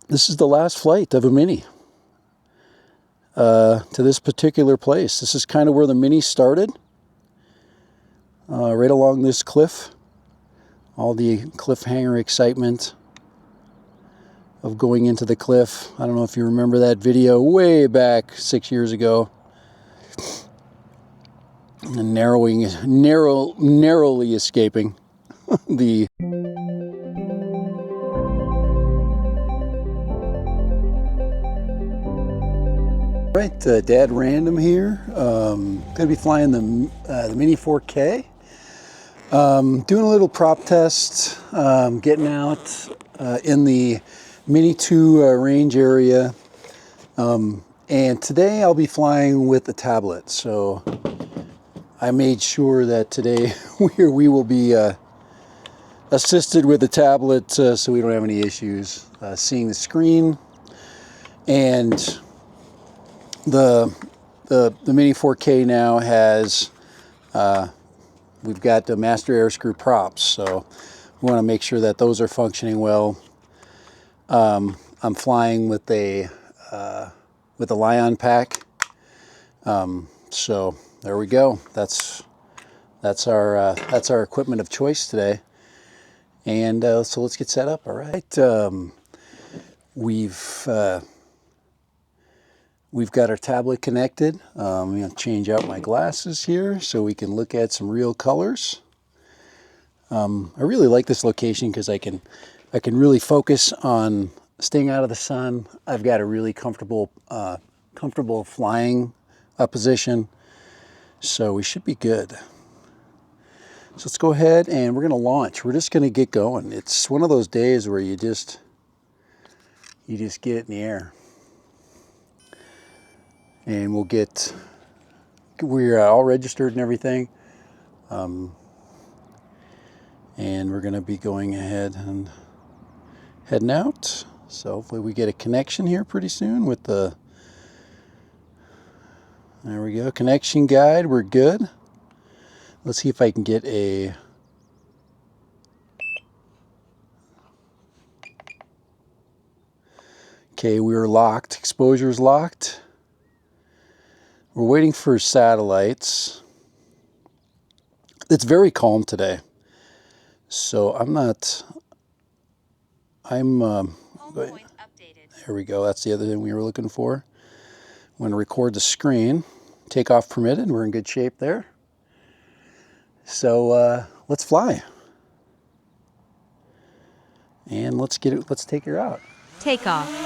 This is the last flight of a Mini to this particular place. This is kind of where the Mini started, right along this cliff. All the cliffhanger excitement of going into the cliff. I don't know if you remember that video way back 6 years ago. And narrowly escaping the... Right, Dad Random here. Gonna be flying the Mini 4K. Doing a little prop test, getting out in the Mini 2 range area. And today I'll be flying with the tablet. So I made sure that today we will be assisted with the tablet so we don't have any issues seeing the screen. And the Mini 4K now has, we've got the master air screw props, so we want to make sure that those are functioning well. I'm flying with a LiIon pack, so there we go. That's our equipment of choice today. And so let's get set up. All right, we've got our tablet connected. I'm going to change out my glasses here so we can look at some real colors. I really like this location because I can really focus on staying out of the sun. I've got a really comfortable flying position, so we should be good. So let's go ahead and we're going to launch. We're just going to get going. It's one of those days where you just get it in the air. And we're all registered and everything. And we're going to be going ahead and heading out. So hopefully we get a connection here pretty soon with the, there we go, connection guide, we're good. Let's see if I can get a, okay, we are locked, exposure's locked. We're waiting for satellites. It's very calm today. So there we go. That's the other thing we were looking for. I'm going to record the screen. Takeoff permitted. We're in good shape there. So let's fly. And let's take her out. Takeoff.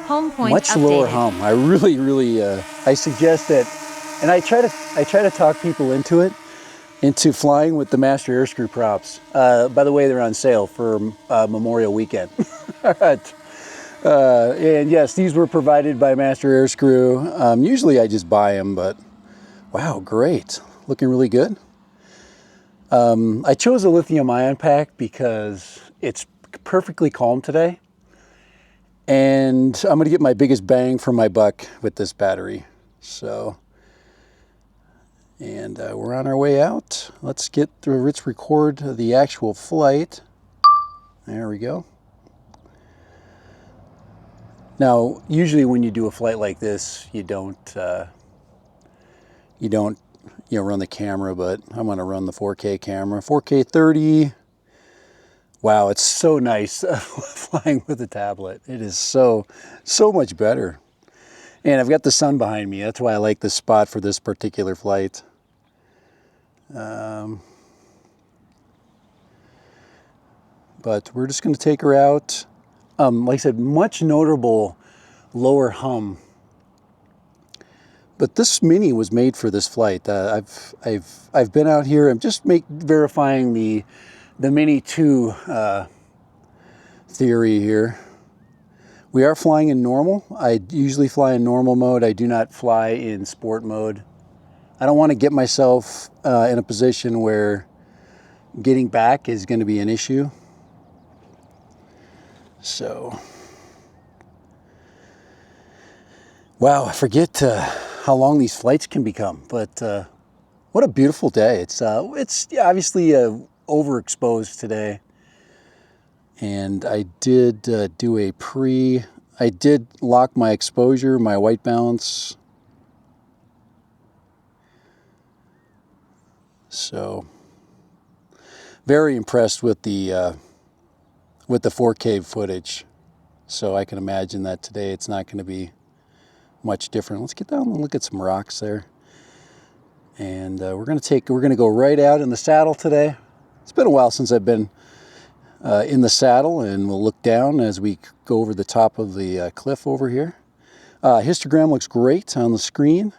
Home point much updated. Lower hum. I really I suggest that, and I try to talk people into flying with the master air screw props. By the way, they're on sale for Memorial Weekend. All right. And yes, these were provided by Master Air Screw. Usually I just buy them, but wow, great. Looking really good. I chose a lithium ion pack because it's perfectly calm today. And I'm going to get my biggest bang for my buck with this battery. So, and we're on our way out. Let's record the actual flight. There we go. Now, usually when you do a flight like this, you don't run the camera, but I'm going to run the 4K camera. 4K 30. Wow, it's so nice flying with a tablet. It is so much better. And I've got the sun behind me. That's why I like this spot for this particular flight. But we're just going to take her out. Like I said, much notable lower hum. But this Mini was made for this flight. I've been out here. I'm just verifying the Mini 2 theory here. We are flying in normal. I usually fly in normal mode. I do not fly in sport mode. I don't want to get myself in a position where getting back is going to be an issue. So, wow, I forget how long these flights can become, but what a beautiful day. It's obviously overexposed today. And I did do a I did lock my exposure, my white balance. So very impressed with the 4K footage. So I can imagine that today it's not going to be much different. Let's get down and look at some rocks there. And we're going to go right out in the saddle today. It's been a while since I've been in the saddle, and we'll look down as we go over the top of the cliff over here. Histogram looks great on the screen.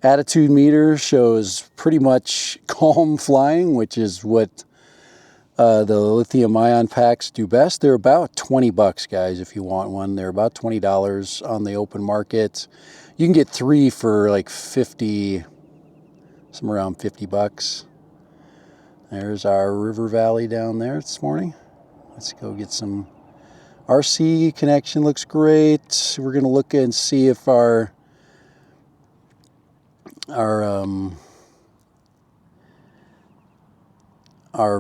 Attitude meter shows pretty much calm flying, which is what the lithium ion packs do best. They're about 20 bucks, guys, if you want one. They're about $20 on the open market. You can get 3 for like 50, somewhere around 50 bucks. There's our river valley down there this morning. Let's go get some RC connection. Looks great. We're going to look and see if our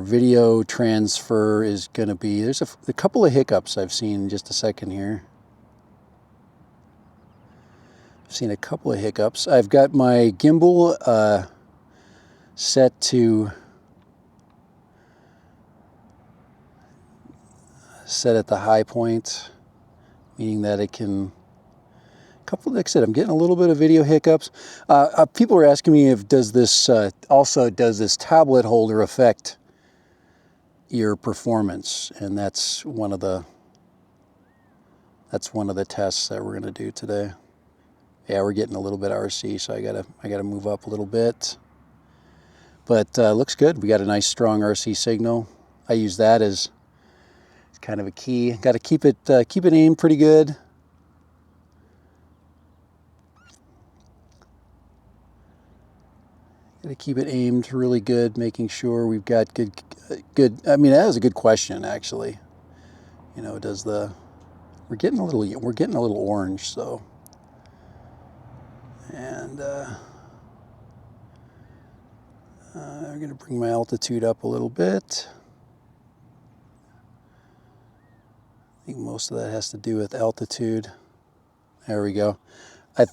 video transfer is going to be, there's a couple of hiccups I've seen in just a second here. I've seen a couple of hiccups. I've got my gimbal set at the high point, meaning that it can, like I said, I'm getting a little bit of video hiccups. People are asking me if does this tablet holder affect your performance, and that's one of the tests that we're going to do today. Yeah, we're getting a little bit RC, so I gotta move up a little bit, but looks good. We got a nice strong RC signal. I use that as kind of a key. Got to keep it aimed pretty good. Got to keep it aimed really good, making sure we've got good. I mean, that was a good question, actually. You know, we're getting a little orange, so. And I'm going to bring my altitude up a little bit. I think most of that has to do with altitude. There we go. Yeah,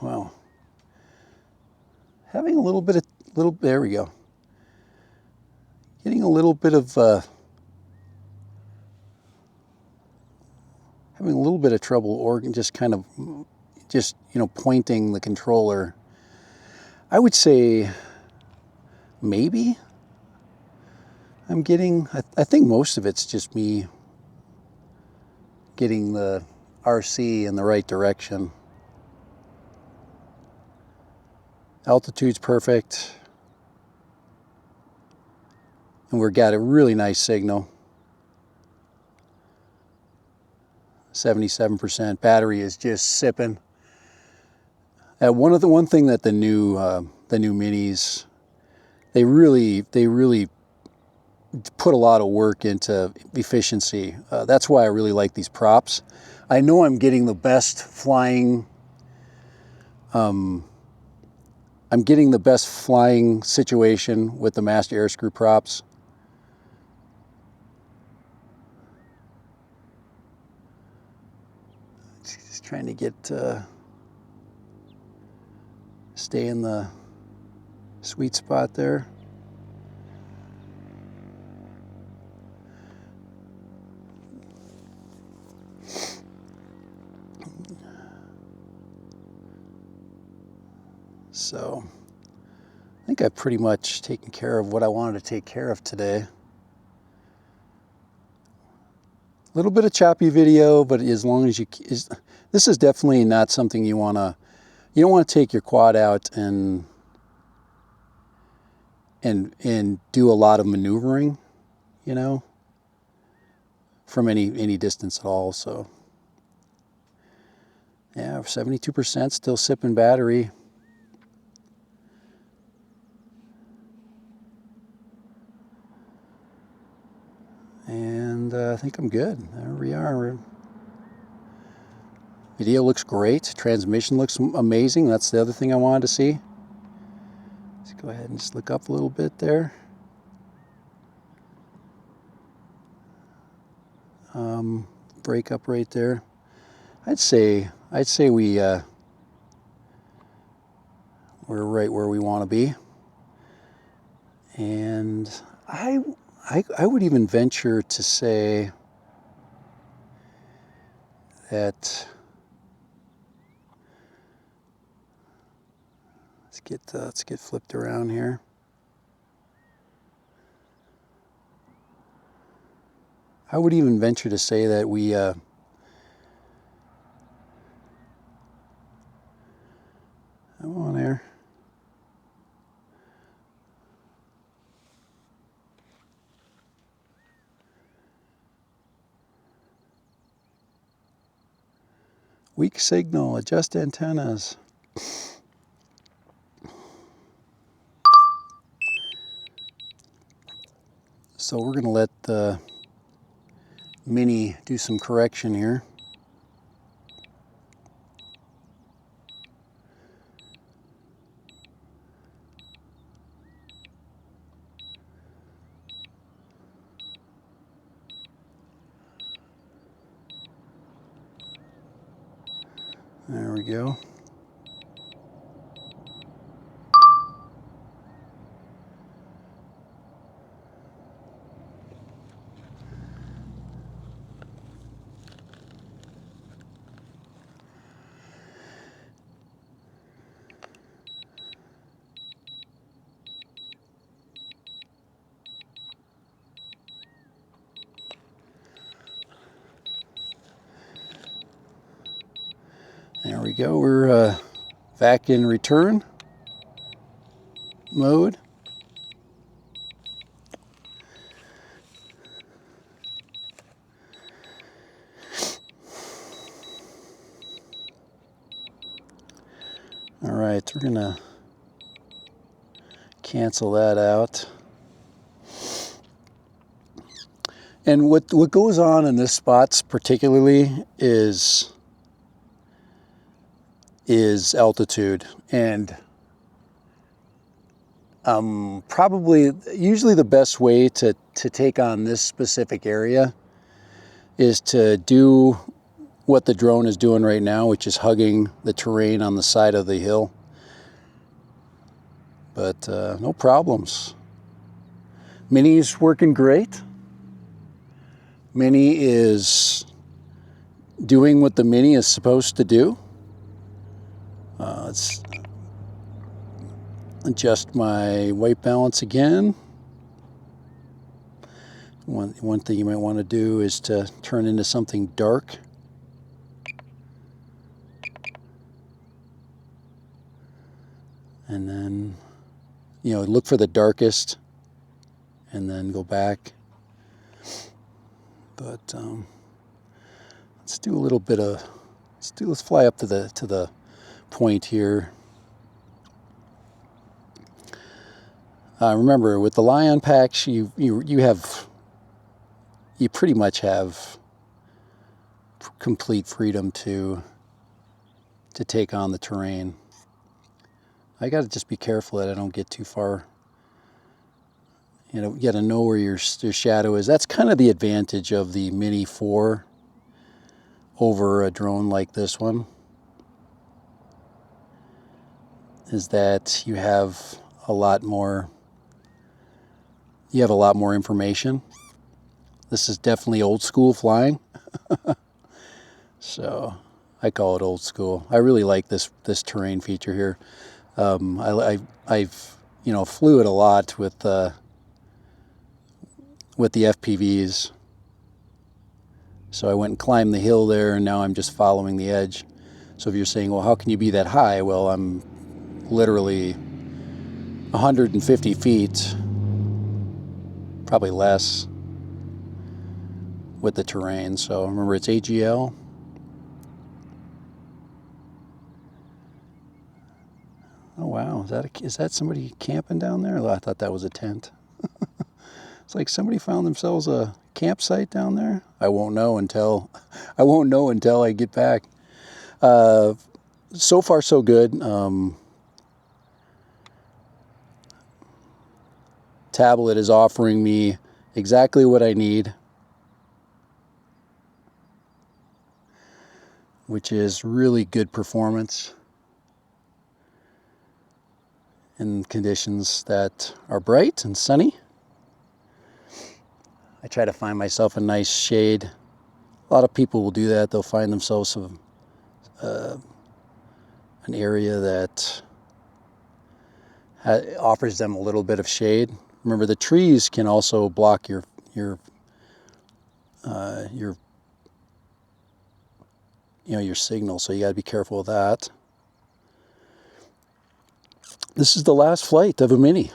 well, having a little bit of, there we go. Getting a little bit of, having a little bit of trouble just pointing the controller. I would say maybe I'm getting, I think most of it's just me getting the RC in the right direction. Altitude's perfect. And we've got a really nice signal. 77%. Battery is just sipping. One thing that the new minis, they really put a lot of work into efficiency. That's why I really like these props. I know I'm getting the best flying. I'm getting the best flying situation with the master air screw props. Just trying to get stay in the sweet spot there. So I think I've pretty much taken care of what I wanted to take care of today. A little bit of choppy video, but as long as this is definitely not something you don't want to take your quad out and do a lot of maneuvering, you know, from any distance at all. So yeah, 72% still sipping battery. And I think I'm good. There we are. Video looks great. Transmission looks amazing. That's the other thing I wanted to see. Let's go ahead and just look up a little bit there. break up right there. I'd say we're right where we want to be. And I would even venture to say that let's get flipped around here. I would even venture to say that we come on there. Weak signal, adjust antennas. So we're going to let the Mini do some correction here. There we go. There we go. We're back in return mode. All right, we're gonna cancel that out. And what goes on in this spots particularly is altitude, and probably usually the best way to take on this specific area is to do what the drone is doing right now, which is hugging the terrain on the side of the hill. But no problems. Mini's working great. Mini is doing what the Mini is supposed to do. Let's adjust my white balance again. One thing you might want to do is to turn into something dark. And then, you know, look for the darkest and then go back. But let's do a little bit of, let's fly up to the point here. Remember, with the LiIon packs, you pretty much have complete freedom to take on the terrain. I got to just be careful that I don't get too far. You know, you got to know where your shadow is. That's kind of the advantage of the Mini 4 over a drone like this one, is that you have a lot more information. This is definitely old school flying. So I call it old school. I really like this terrain feature here. I've you know, flew it a lot with the FPVs. So I went and climbed the hill there, and now I'm just following the edge. So if you're saying, well, how can you be that high? Well, I'm literally 150 feet, probably less, with the terrain. So remember, it's AGL. Oh wow, is that somebody camping down there? Oh, I thought that was a tent. It's like somebody found themselves a campsite down there. I won't know until I get back. So far so good. Tablet is offering me exactly what I need. which is really good performance in conditions that are bright and sunny. I try to find myself a nice shade. A lot of people will do that. They'll find themselves an area that offers them a little bit of shade. Remember, the trees can also block your signal, so you got to be careful of that. This is the last flight of a Mini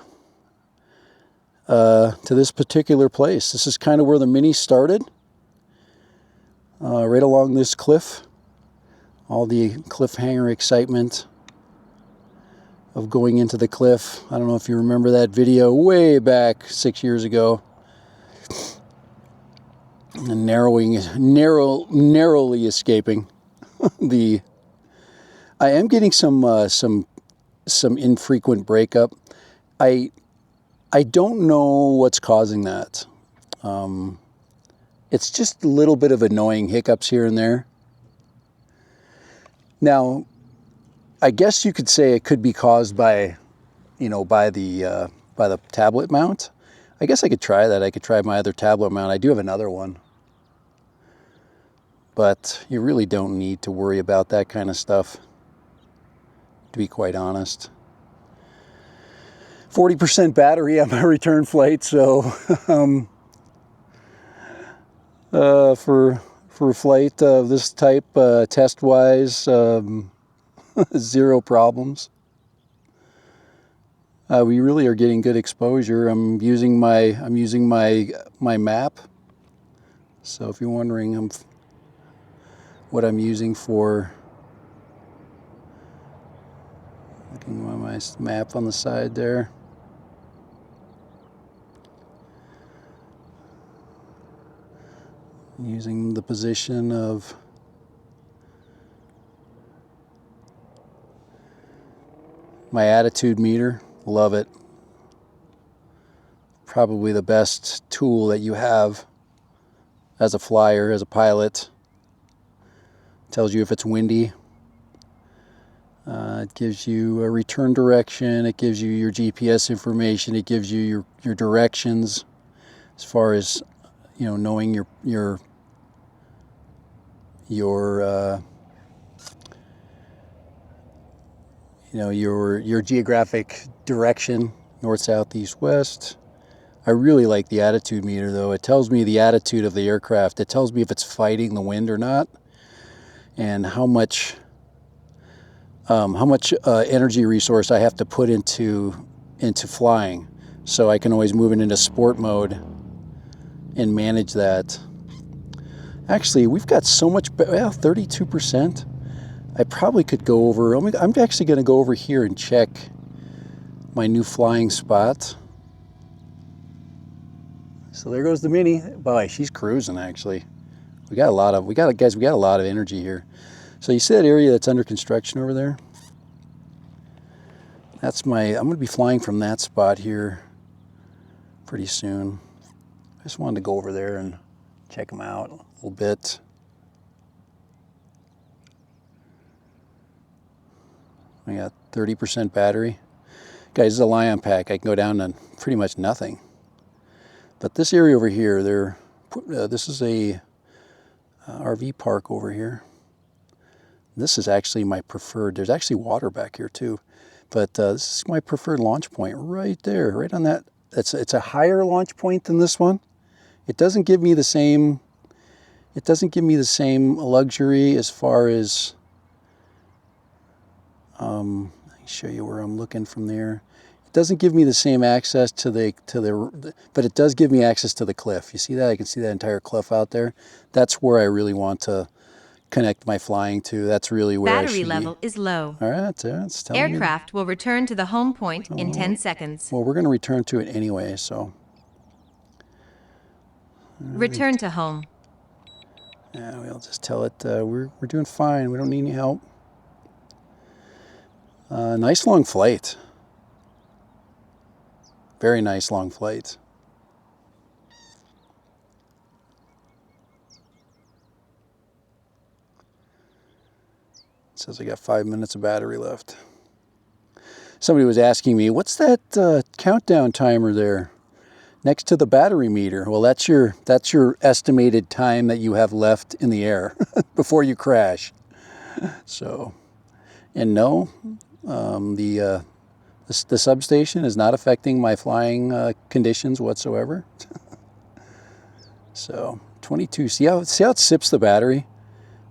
to this particular place. This is kind of where the Mini started, right along this cliff. All the cliffhanger excitement of going into the cliff. I don't know if you remember that video way back 6 years ago. And narrowly escaping the. I am getting some infrequent breakup. I don't know what's causing that. It's just a little bit of annoying hiccups here and there. Now, I guess you could say it could be caused by, by the tablet mount. I guess I could try that. I could try my other tablet mount. I do have another one. But you really don't need to worry about that kind of stuff, to be quite honest. 40% battery on my return flight, so for a flight of this type, test-wise, 0 problems. We really are getting good exposure. I'm using my map. So if you're wondering what I'm using for, looking at my map on the side there. Using the position of my attitude meter. Love it. Probably the best tool that you have as a flyer, as a pilot. Tells you if it's windy. It gives you a return direction. It gives you your GPS information. It gives you your directions as far as, knowing your geographic direction, north, south, east, west. I really like the attitude meter, though. It tells me the attitude of the aircraft. It tells me if it's fighting the wind or not, and how much energy resource I have to put into flying, so I can always move it into sport mode and manage that. Actually, we've got so much, 32%. I probably could go over. I'm actually going to go over here and check my new flying spot. So there goes the Mini. Boy, she's cruising. Actually, we got a lot of energy here. So you see that area that's under construction over there? I'm going to be flying from that spot here pretty soon. I just wanted to go over there and check them out a little bit. I got 30% battery. Guys, this is a LiIon pack. I can go down to pretty much nothing. But this area over here, this is a RV park over here. This is actually my preferred. There's actually water back here too. But this is my preferred launch point right there, right on that. It's a higher launch point than this one. It doesn't give me the same luxury as far as let me show you where I'm looking from there. It doesn't give me the same access to the but it does give me access to the cliff. You see that? I can see that entire cliff out there. That's where I really want to connect my flying to. That's really where Battery level is low. All right, it's telling me. Aircraft will return to the home point in 10 seconds. Well, we're going to return to it anyway, so. Return to home. Yeah, we'll just tell it we're doing fine. We don't need any help. Nice long flight. Very nice long flight. says I got 5 minutes of battery left. Somebody was asking me, what's that countdown timer there next to the battery meter? Well, that's your estimated time that you have left in the air before you crash. So, and no, the substation is not affecting my flying conditions whatsoever. So 22. See how it sips the battery?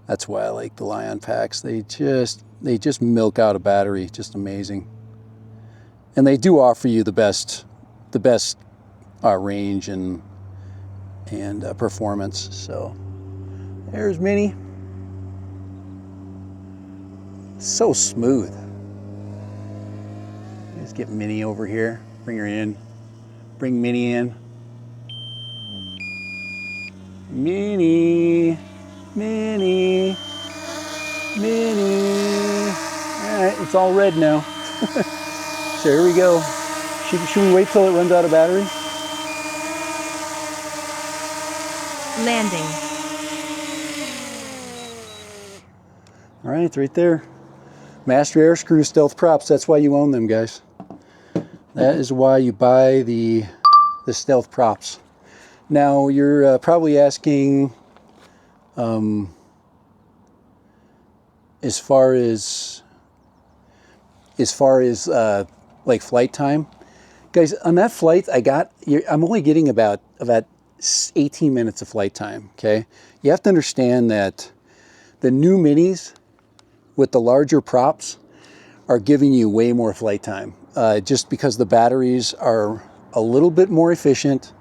That's why I like the LiIon packs. They just milk out a battery, just amazing. And they do offer you the best range and performance. So there's Minnie. So smooth. Let's get Minnie over here. Bring her in. Bring Minnie in. Minnie, Minnie, Minnie. All right, it's all red now. So here we go. Should we wait till it runs out of battery? Landing. All right, it's right there. Master Air Screw Stealth Props. That's why you own them, guys. That is why you buy the Stealth Props. Now you're probably asking, as far as like flight time, guys. On that flight, I'm only getting about 18 minutes of flight time. Okay, you have to understand that the new minis with the larger props are giving you way more flight time, just because the batteries are a little bit more efficient.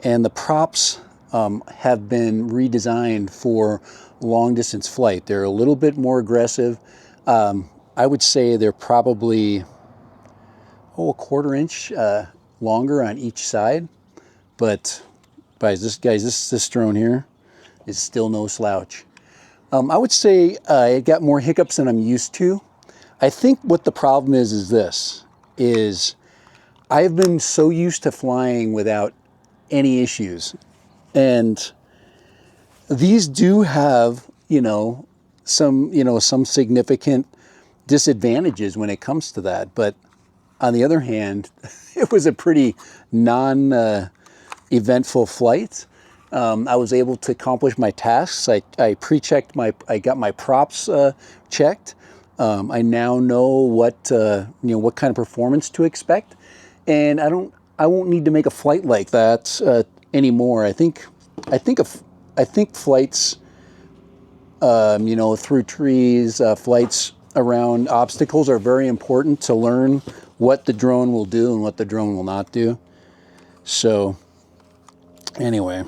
And the props have been redesigned for long distance flight. They're a little bit more aggressive. I would say they're probably a 1/4 inch longer on each side. But this drone here is still no slouch. I would say it got more hiccups than I'm used to. I think what the problem is this, I've been so used to flying without any issues, and these do have some significant disadvantages when it comes to that. But on the other hand, it was a pretty non-eventful flight. I was able to accomplish my tasks. I pre-checked I got my props checked. I now know what kind of performance to expect, and I won't need to make a flight like that anymore. I think flights, through trees, flights around obstacles are very important to learn what the drone will do and what the drone will not do. So anyway,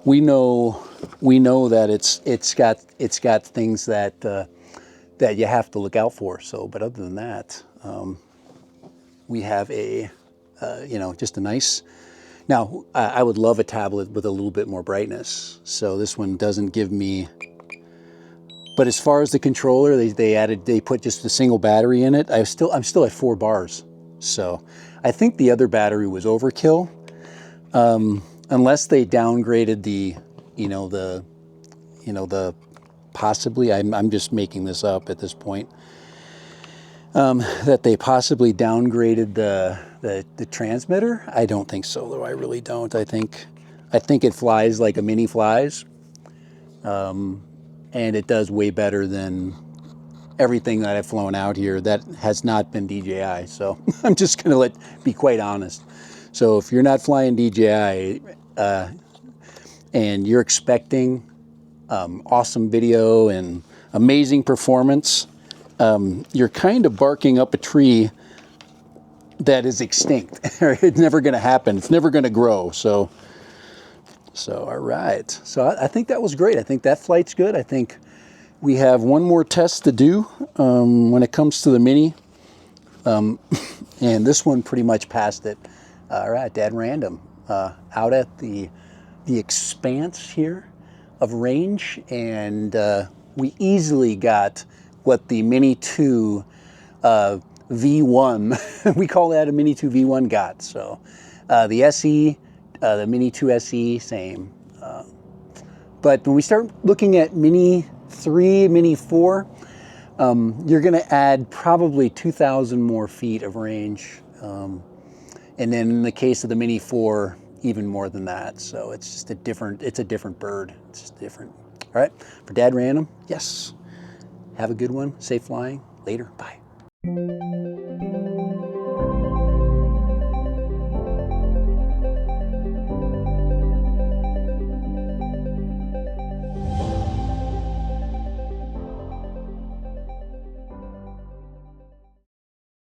we know that it's got things that you have to look out for. So, but other than that, we have just a nice. Now, I would love a tablet with a little bit more brightness. So this one doesn't give me. But as far as the controller, they put just a single battery in it. I'm still at 4 bars. So I think the other battery was overkill. Unless they downgraded the possibly, I'm just making this up at this point, that they possibly downgraded the transmitter. I don't think so, though. I really don't. I think it flies like a Mini flies, and it does way better than everything that I've flown out here that has not been DJI. So I'm just going to be quite honest. So if you're not flying DJI and you're expecting awesome video and amazing performance, you're kind of barking up a tree that is extinct. It's never going to happen. It's never going to grow. So all right. So I think that was great. I think that flight's good. I think we have one more test to do when it comes to the Mini. And this one pretty much passed it. All right, Dad Random out at the expanse here of range, and we easily got what the Mini 2 V1, we call that a Mini 2 V1 got. So the SE, the Mini 2 SE, same. But when we start looking at Mini 3, Mini 4, You're going to add probably 2,000 more feet of range. And then in the case of the Mini 4, even more than that. So it's just a different bird. It's just different. All right, for Dad Random, yes. Have a good one. Safe flying. Later. Bye.